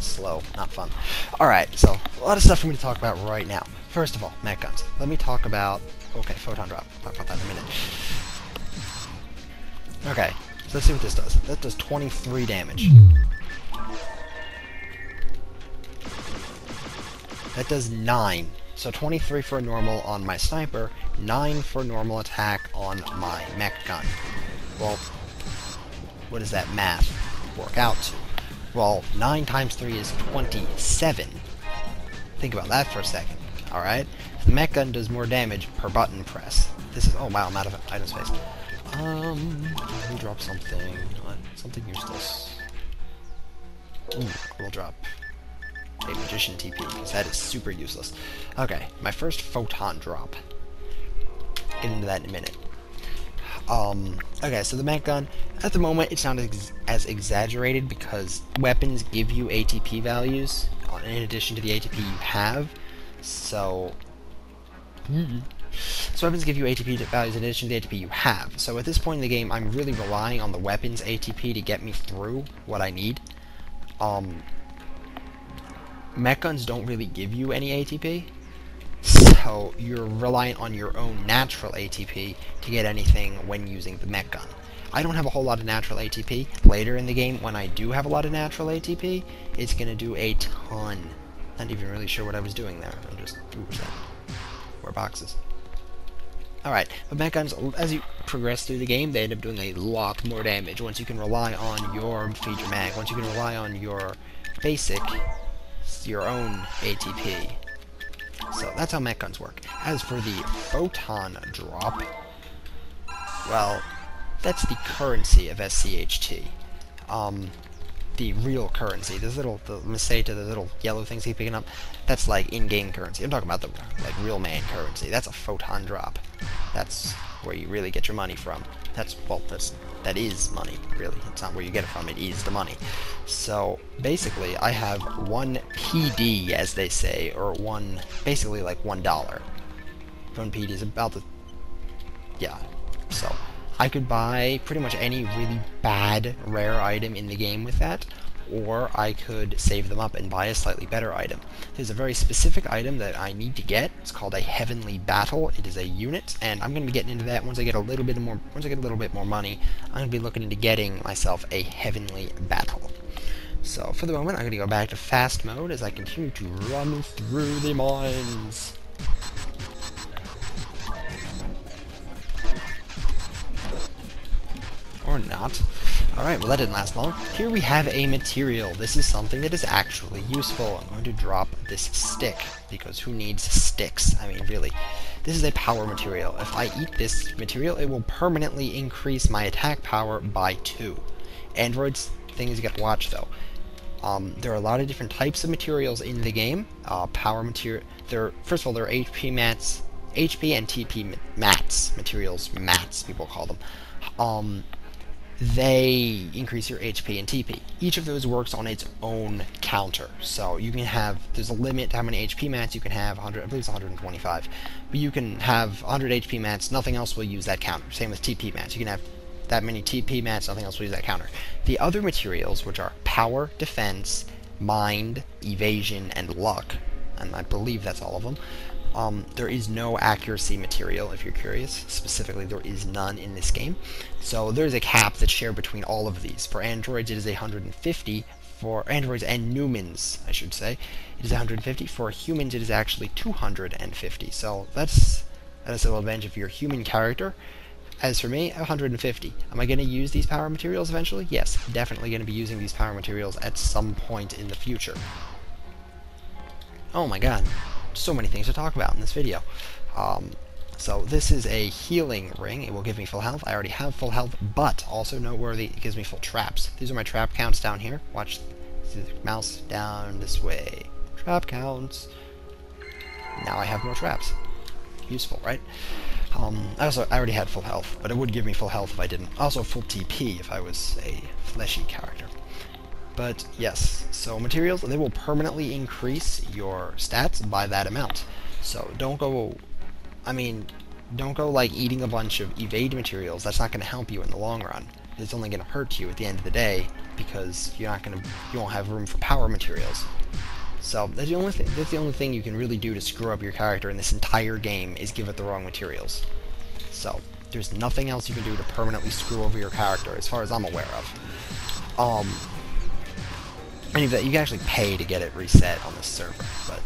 slow, not fun. Alright, so a lot of stuff for me to talk about right now. First of all, mech guns. Let me talk about... Okay, photon drop. Talk about that in a minute. Okay, so let's see what this does. That does 23 damage. That does 9. So 23 for a normal on my sniper, 9 for normal attack on my mech gun. Well, what does that math work out to? Well, 9 times 3 is 27. Think about that for a second, alright? The mech gun does more damage per button press. This is... Oh wow, I'm out of item space. Let me drop something. Something useless. Ooh, we'll drop a magician TP, because that is super useless. Okay, my first photon drop. Get into that in a minute. Okay, so the mech gun, at the moment, it's not as exaggerated because weapons give you ATP values in addition to the ATP you have. So weapons give you ATP values in addition to the ATP you have. So at this point in the game, I'm really relying on the weapons ATP to get me through what I need. Mech guns don't really give you any ATP, so you're reliant on your own natural ATP to get anything when using the mech gun. I don't have a whole lot of natural ATP. Later in the game, when I do have a lot of natural ATP, it's going to do a ton. Not even really sure what I was doing there. I'm just... Ooh, what's that? More boxes. Alright, but mech guns, as you progress through the game, they end up doing a lot more damage. Once you can rely on your feature mag, once you can rely on your basic... your own ATP. So that's how mech guns work. As for the photon drop, well, that's the currency of SCHT. The real currency. Those little, the Meseta, the little yellow things he's picking up, that's like in-game currency. I'm talking about the like real man currency. That's a photon drop. That's where you really get your money from. That is money, really. It's not where you get it from, it is the money. So, basically, I have 1 PD, as they say, or basically like $1. 1 PD is about the... Yeah, so... I could buy pretty much any really bad, rare item in the game with that, or I could save them up and buy a slightly better item. There's a very specific item that I need to get. It's called a Heavenly Battle. It is a unit, and I'm going to be getting into that once I get a little bit more money. I'm going to be looking into getting myself a Heavenly Battle. So for the moment, I'm going to go back to fast mode as I continue to run through the mines. Or not. Alright, well that didn't last long. Here we have a material. This is something that is actually useful. I'm going to drop this stick, because who needs sticks? I mean, really. This is a power material. If I eat this material, it will permanently increase my attack power by 2. Androids, things you got to watch though. There are a lot of different types of materials in the game. Power material. First of all, there are HP mats, HP and TP mats. Materials, mats, people call them. They increase your HP and TP. Each of those works on its own counter. So you can have, there's a limit to how many HP mats you can have, 100, I believe it's 125. But you can have 100 HP mats, nothing else will use that counter. Same with TP mats. You can have that many TP mats, nothing else will use that counter. The other materials, which are power, defense, mind, evasion, and luck, and I believe that's all of them, there is no accuracy material, if you're curious. Specifically, there is none in this game. So there's a cap that's shared between all of these. For androids, it is 150. For androids and Numens, I should say, it is 150. For humans, it is actually 250. So that's a little advantage if you're a human character. As for me, 150. Am I going to use these power materials eventually? Yes, definitely going to be using these power materials at some point in the future. Oh my god. So many things to talk about in this video. So this is a healing ring. It will give me full health. I already have full health, but also noteworthy, it gives me full traps. These are my trap counts down here. Watch the mouse down this way. Trap counts. Now I have more traps. Useful, right? I already had full health, but it would give me full health if I didn't. Also full TP if I was a fleshy character. But yes, so materials, they will permanently increase your stats by that amount. So don't go like eating a bunch of evade materials. That's not going to help you in the long run. It's only going to hurt you at the end of the day because you won't have room for power materials. So that's the only thing you can really do to screw up your character in this entire game is give it the wrong materials. So there's nothing else you can do to permanently screw over your character, as far as I'm aware of. And you can actually pay to get it reset on this server, but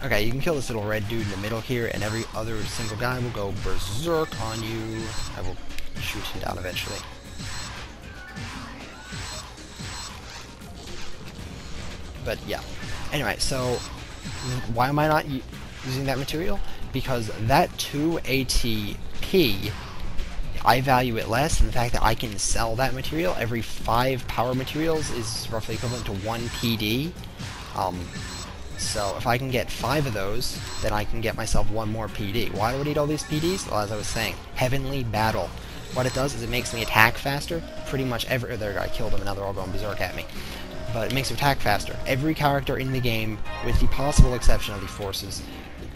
okay, you can kill this little red dude in the middle here, and every other single guy will go berserk on you. I will shoot him down eventually. But yeah. Anyway, so why am I not using that material? Because that 2 ATP, I value it less than the fact that I can sell that material. Every 5 power materials is roughly equivalent to 1 PD. So if I can get 5 of those, then I can get myself 1 more PD. Why do I need all these PDs? Well, as I was saying, Heavenly Battle. What it does is it makes me attack faster. Pretty much every... There, I killed them, and now they're all going berserk at me. But it makes me attack faster. Every character in the game, with the possible exception of the forces,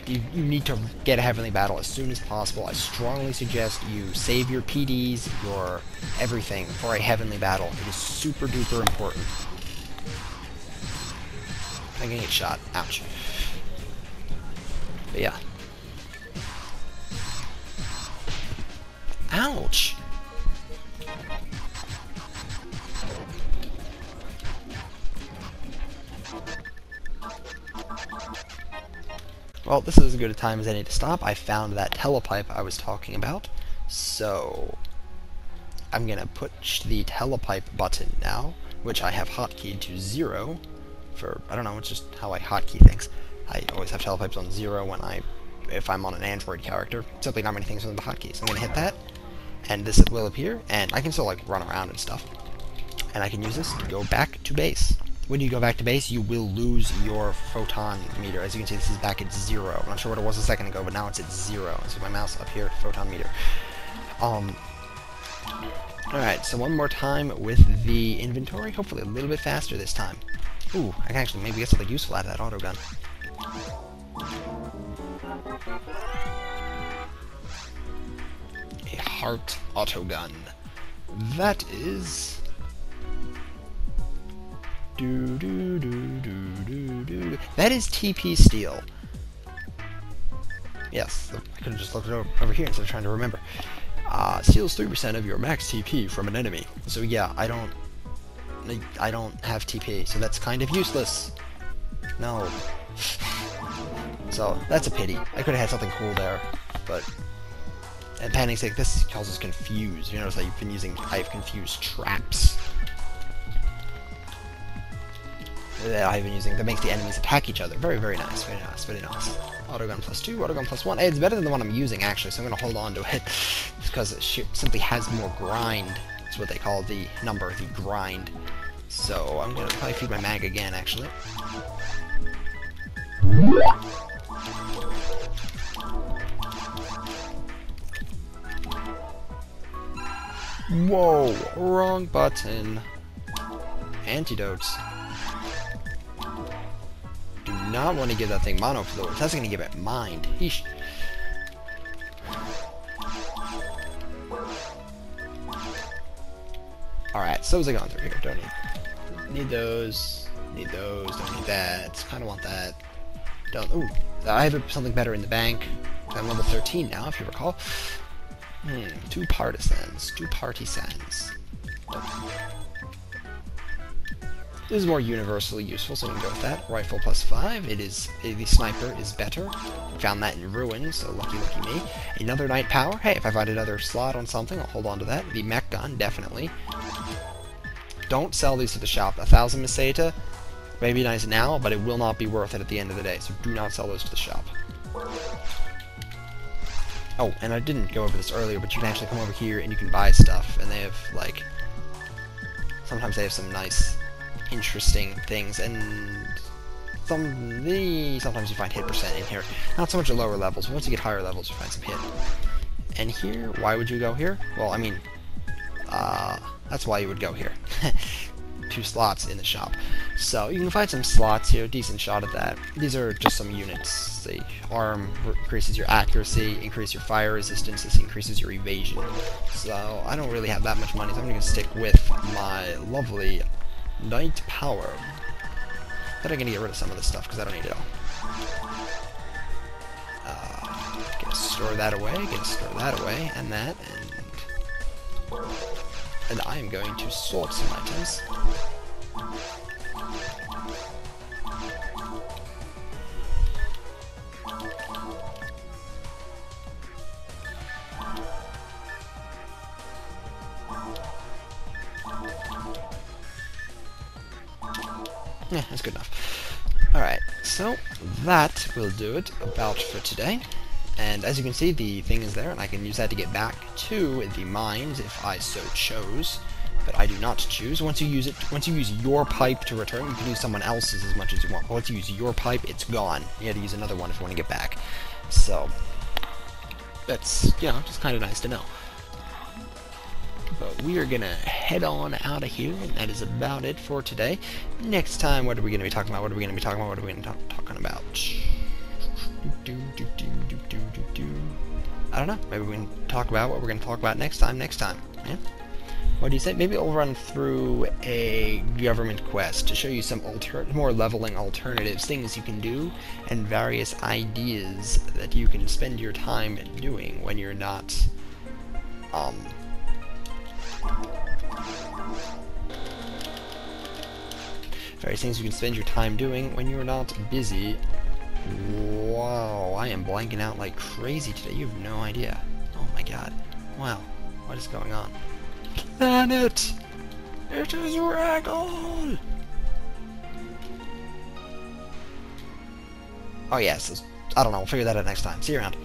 you need to get a Heavenly Battle as soon as possible. I strongly suggest you save your PDs, your everything, for a Heavenly Battle. It is super duper important. I'm gonna get shot. Ouch. But yeah. Ouch! Well, this is as good a time as any to stop. I found that telepipe I was talking about, so I'm gonna push the telepipe button now, which I have hotkeyed to 0 for, I don't know, it's just how I hotkey things. I always have telepipes on 0 if I'm on an Android character. Simply not many things with the hotkeys. I'm gonna hit that, and this will appear, and I can still like run around and stuff. And I can use this to go back to base. When you go back to base, you will lose your photon meter. As you can see, this is back at 0. I'm not sure what it was a second ago, but now it's at 0. So my mouse up here, photon meter. Alright, so one more time with the inventory. Hopefully a little bit faster this time. Ooh, I can actually maybe get something useful out of that autogun. A heart autogun. That is... That is TP steel. Yes, I could have just looked it over here instead of trying to remember. Steals 3% of your max TP from an enemy. So yeah, I don't have TP, so that's kind of useless. No. So that's a pity. I could have had something cool there, but and panic sake, this causes confuse. You notice I have confused traps. That I've been using that makes the enemies attack each other. Very, very nice, very nice, very nice. Autogun +2, autogun +1. Hey, it's better than the one I'm using, actually, so I'm going to hold on to it. Because it simply has more grind. It's what they call the number, the grind. So I'm going to probably feed my mag again, actually. Whoa, wrong button. Antidotes. Do not want to give that thing mono fluids. That's going to give it mind. Yeesh. Alright, so what's I going through here? Don't need those. Need those. Don't need that. Kind of want that. Don't. Ooh, I have something better in the bank. I'm level 13 now, if you recall. 2 partisans. 2 partisans. This is more universally useful, so we can go with that. Rifle +5. It is the sniper is better. Found that in ruins, so lucky me. Another night power. Hey, if I find another slot on something, I'll hold on to that. The mech gun, definitely. Don't sell these to the shop. 1,000 Meseta may be nice now, but it will not be worth it at the end of the day. So do not sell those to the shop. Oh, and I didn't go over this earlier, but you can actually come over here and you can buy stuff, and they have like sometimes they have some nice, interesting things, and sometimes you find hit percent in here. Not so much at lower levels, but once you get higher levels, you find some hit. And here, why would you go here? Well, I mean, that's why you would go here. 2 slots in the shop. So you can find some slots here, decent shot at that. These are just some units. The arm increases your accuracy, increase your fire resistance, this increases your evasion. So I don't really have that much money, so I'm going to stick with my lovely Knight Power. Then I'm going to get rid of some of this stuff, because I don't need it all. Gonna store that away, and that, and I am going to sort some items. Yeah, that's good enough. Alright, so that will do it about for today. And as you can see, the thing is there, and I can use that to get back to the mines if I so chose. But I do not choose. Once you use your pipe to return, you can use someone else's as much as you want. But once you use your pipe, it's gone. You have to use another one if you want to get back. So that's, you know, just kind of nice to know. But we are going to head on out of here, and that is about it for today. Next time, what are we going to be talking about? What are we going to be talking about? What are we going to be talking about? I don't know. Maybe we can talk about what we're going to talk about next time. Yeah? What do you say? Maybe I'll run through a government quest to show you some more leveling alternatives, things you can do, and various ideas that you can spend your time doing when you're not, various things you can spend your time doing when you're not busy. Wow, I am blanking out like crazy today. You have no idea. Oh my god. Wow, what is going on? Planet! It is Raggle! Oh yes, I don't know, we'll figure that out next time. See you around.